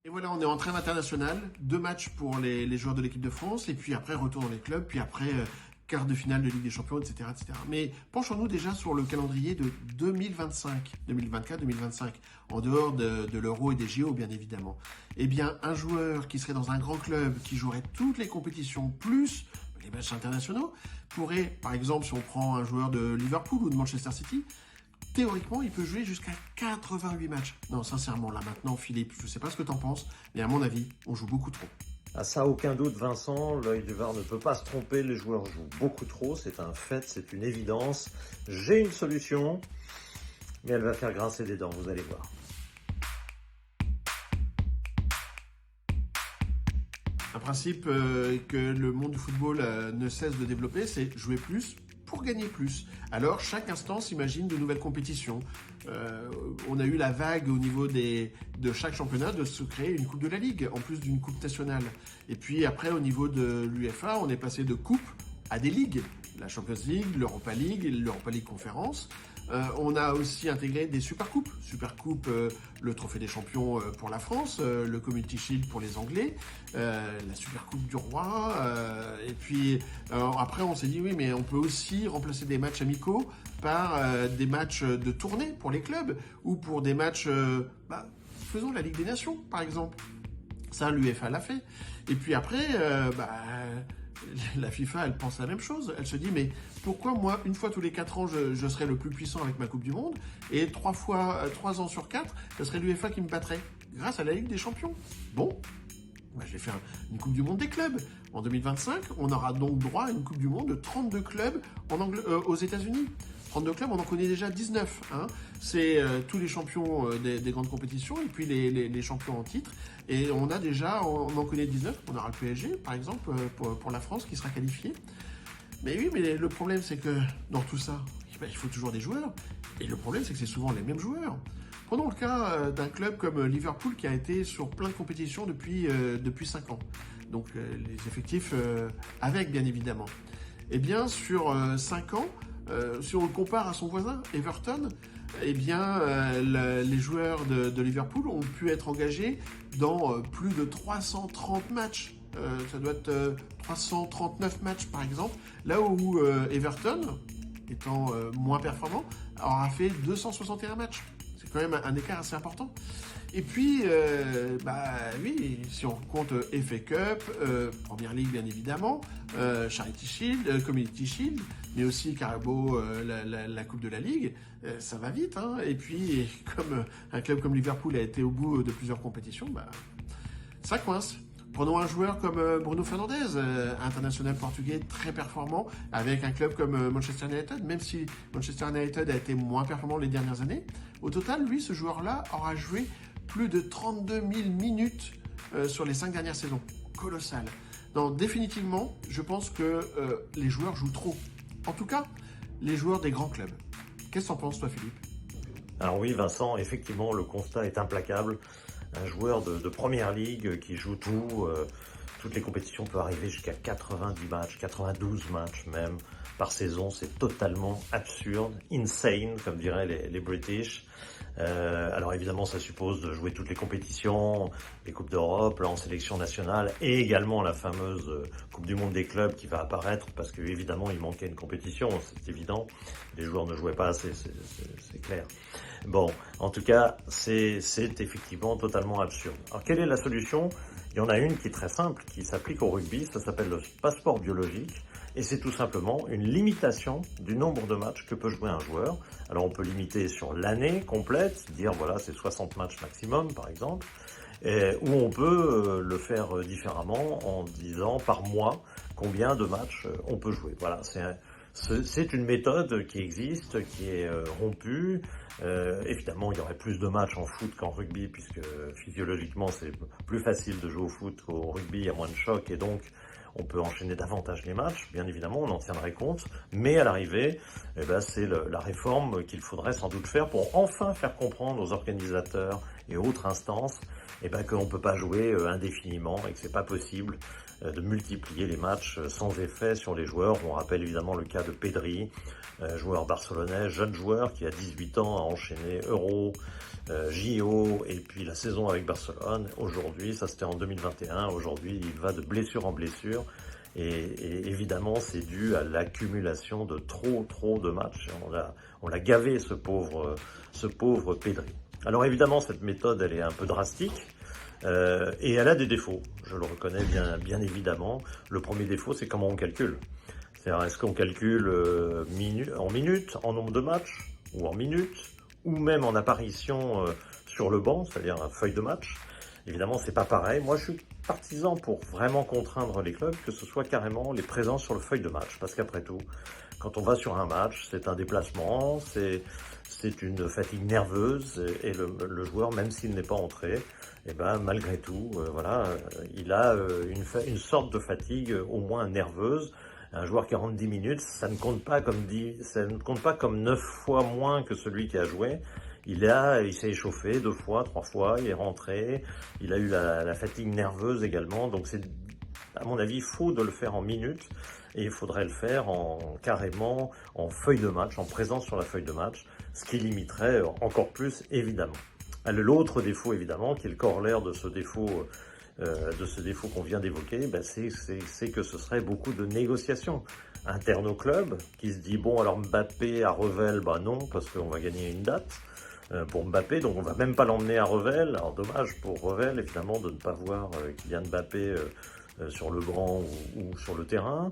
Et voilà, on est en trêve internationale, 2 matchs pour les joueurs de l'équipe de France, et puis après retour dans les clubs, puis après quart de finale de Ligue des Champions, etc., etc. Mais penchons-nous déjà sur le calendrier de 2025, 2024-2025, en dehors de l'Euro et des JO, bien évidemment. Eh bien, un joueur qui serait dans un grand club, qui jouerait toutes les compétitions, plus les matchs internationaux, pourrait, par exemple, si on prend un joueur de Liverpool ou de Manchester City, théoriquement, il peut jouer jusqu'à 88 matchs. Non, sincèrement, là maintenant, Philippe, je ne sais pas ce que tu en penses, mais à mon avis, on joue beaucoup trop. Ah, ça, aucun doute, Vincent, l'œil du VAR ne peut pas se tromper, les joueurs jouent beaucoup trop, c'est un fait, c'est une évidence. J'ai une solution, mais elle va faire grincer des dents, vous allez voir. Un principe que le monde du football ne cesse de développer, c'est jouer plus pour gagner plus. Alors, chaque instance imagine de nouvelles compétitions. On a eu la vague au niveau de chaque championnat de se créer une coupe de la Ligue, en plus d'une coupe nationale. Et puis après, au niveau de l'UEFA, on est passé de coupes à des ligues. La Champions League, l'Europa League et l'Europa League Conférence. On a aussi intégré des Supercoupes. Supercoupe, le Trophée des Champions pour la France, le Community Shield pour les Anglais, la Supercoupe du Roi. Et puis après, on s'est dit oui, mais on peut aussi remplacer des matchs amicaux par des matchs de tournée pour les clubs ou pour des matchs, faisons la Ligue des Nations, par exemple. Ça, l'UEFA l'a fait. Et puis après, la FIFA, elle pense la même chose. Elle se dit, mais pourquoi moi, une fois tous les 4 ans, je serais le plus puissant avec ma Coupe du Monde, et 3 ans sur 4, ce serait l'UEFA qui me battrait, grâce à la Ligue des Champions. Bon, je vais faire une Coupe du Monde des clubs. En 2025, on aura donc droit à une Coupe du Monde de 32 clubs aux États-Unis. 32 clubs, on en connaît déjà 19. Hein. C'est tous les champions des grandes compétitions et puis les champions en titre. Et on en connaît 19. On aura le PSG, par exemple, pour la France qui sera qualifié. Mais oui, mais le problème, c'est que dans tout ça, il faut toujours des joueurs. Et le problème, c'est que c'est souvent les mêmes joueurs. Prenons le cas d'un club comme Liverpool qui a été sur plein de compétitions depuis 5 ans. Donc les effectifs avec, bien évidemment. Eh bien, sur 5 ans, si on le compare à son voisin, Everton, eh bien, les joueurs de Liverpool ont pu être engagés dans plus de 330 matchs. Ça doit être 339 matchs, par exemple. Là où Everton, étant moins performant, aura fait 261 matchs. C'est quand même un écart assez important. Et puis, oui, si on compte FA Cup, Premier League bien évidemment, Charity Shield, Community Shield, mais aussi Carabao, la Coupe de la Ligue, ça va vite. Hein. Et puis, comme un club comme Liverpool a été au bout de plusieurs compétitions, ça coince. Prenons un joueur comme Bruno Fernandes, international portugais très performant, avec un club comme Manchester United, même si Manchester United a été moins performant les dernières années. Au total, lui, ce joueur-là, aura joué plus de 32 000 minutes sur les 5 dernières saisons. Colossal. Donc, définitivement, je pense que les joueurs jouent trop. En tout cas, les joueurs des grands clubs. Qu'est-ce que t'en penses, toi, Philippe ? Alors oui, Vincent, effectivement, le constat est implacable. Un joueur de première ligue qui joue toutes les compétitions peut arriver jusqu'à 90 matchs, 92 matchs même par saison. C'est totalement absurde, insane, comme diraient les British. Alors évidemment, ça suppose de jouer toutes les compétitions, les Coupes d'Europe, là en sélection nationale, et également la fameuse Coupe du Monde des clubs qui va apparaître, parce que évidemment, il manquait une compétition, c'est évident. Les joueurs ne jouaient pas assez, c'est clair. Bon, en tout cas, c'est effectivement totalement absurde. Alors, quelle est la solution ? Il y en a une qui est très simple, qui s'applique au rugby, ça s'appelle le passeport biologique, et c'est tout simplement une limitation du nombre de matchs que peut jouer un joueur. Alors, on peut limiter sur l'année complète, dire voilà, c'est 60 matchs maximum, par exemple, ou on peut le faire différemment en disant par mois combien de matchs on peut jouer. Voilà, c'est une méthode qui existe, qui est rompue. Évidemment, il y aurait plus de matchs en foot qu'en rugby, puisque physiologiquement, c'est plus facile de jouer au foot qu'au rugby, il y a moins de chocs, et donc on peut enchaîner davantage les matchs, bien évidemment, on en tiendrait compte, mais à l'arrivée, c'est la réforme qu'il faudrait sans doute faire pour enfin faire comprendre aux organisateurs et autres instances et ben qu'on ne peut pas jouer indéfiniment et que c'est pas possible de multiplier les matchs sans effet sur les joueurs. On rappelle évidemment le cas de Pedri, joueur barcelonais, jeune joueur qui a 18 ans, a enchaîné Euro, JO et puis la saison avec Barcelone. Aujourd'hui, ça c'était en 2021, aujourd'hui il va de blessure en blessure. Et évidemment, c'est dû à l'accumulation de trop de matchs. On l'a gavé, ce pauvre Pedri. Alors évidemment, cette méthode, elle est un peu drastique. Et elle a des défauts, je le reconnais bien évidemment. Le premier défaut, c'est comment on calcule. C'est-à-dire, est-ce qu'on calcule en minutes, en nombre de matchs, ou en minutes, ou même en apparition sur le banc, c'est-à-dire une feuille de match. Évidemment, c'est pas pareil. Moi, je suis partisan pour vraiment contraindre les clubs, que ce soit carrément les présences sur le feuille de match. Parce qu'après tout, quand on va sur un match, c'est un déplacement, c'est une fatigue nerveuse, et le joueur, même s'il n'est pas entré, et ben malgré tout, il a une sorte de fatigue au moins nerveuse. Un joueur qui rentre 10 minutes, ça ne compte pas comme 9 fois moins que celui qui a joué. Il s'est échauffé 2 fois, 3 fois, il est rentré, il a eu la fatigue nerveuse également. Donc c'est, à mon avis, faux de le faire en minutes, et il faudrait le faire carrément en feuille de match, en présence sur la feuille de match, ce qui limiterait encore plus évidemment. L'autre défaut évidemment, qui est le corollaire de ce défaut qu'on vient d'évoquer, c'est que ce serait beaucoup de négociations internes au club, qui se dit bon alors Mbappé à Revel, non, parce qu'on va gagner une date pour Mbappé, donc on va même pas l'emmener à Revel. Alors dommage pour Revel évidemment de ne pas voir Kylian Mbappé sur le banc ou sur le terrain.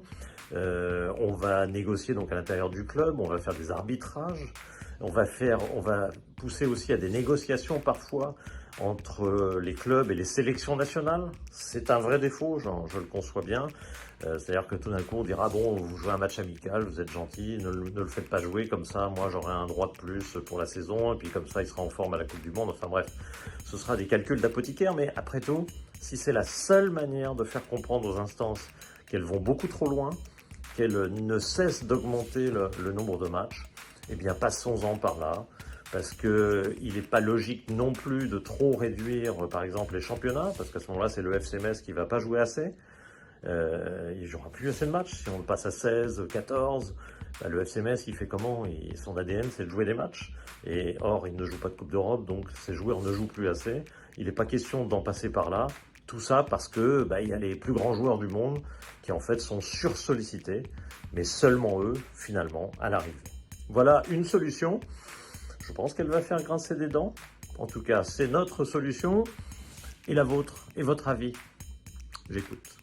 On va négocier donc à l'intérieur du club, on va faire des arbitrages, on va pousser aussi à des négociations parfois entre les clubs et les sélections nationales. C'est un vrai défaut, je le conçois bien. C'est-à-dire que tout d'un coup on dira bon, vous jouez un match amical, vous êtes gentil, ne le faites pas jouer, comme ça moi j'aurai un droit de plus pour la saison, et puis comme ça il sera en forme à la Coupe du Monde. Enfin bref, ce sera des calculs d'apothicaire, mais après tout, si c'est la seule manière de faire comprendre aux instances qu'elles vont beaucoup trop loin, qu'elles ne cessent d'augmenter le nombre de matchs, eh bien passons-en par là. Parce qu'il n'est pas logique non plus de trop réduire, par exemple, les championnats, parce qu'à ce moment-là, c'est le FC Metz qui ne va pas jouer assez. Il n'y aura plus assez de matchs. Si on le passe à 16, 14, le FC Metz, il fait comment? Son ADN, c'est de jouer des matchs. Et or, il ne joue pas de Coupe d'Europe, donc ces joueurs ne jouent plus assez. Il n'est pas question d'en passer par là. Tout ça parce que il y a les plus grands joueurs du monde qui, en fait, sont sursollicités, mais seulement eux, finalement, à l'arrivée. Voilà une solution. Je pense qu'elle va faire grincer des dents. En tout cas, c'est notre solution. Et la vôtre? Et votre avis? J'écoute.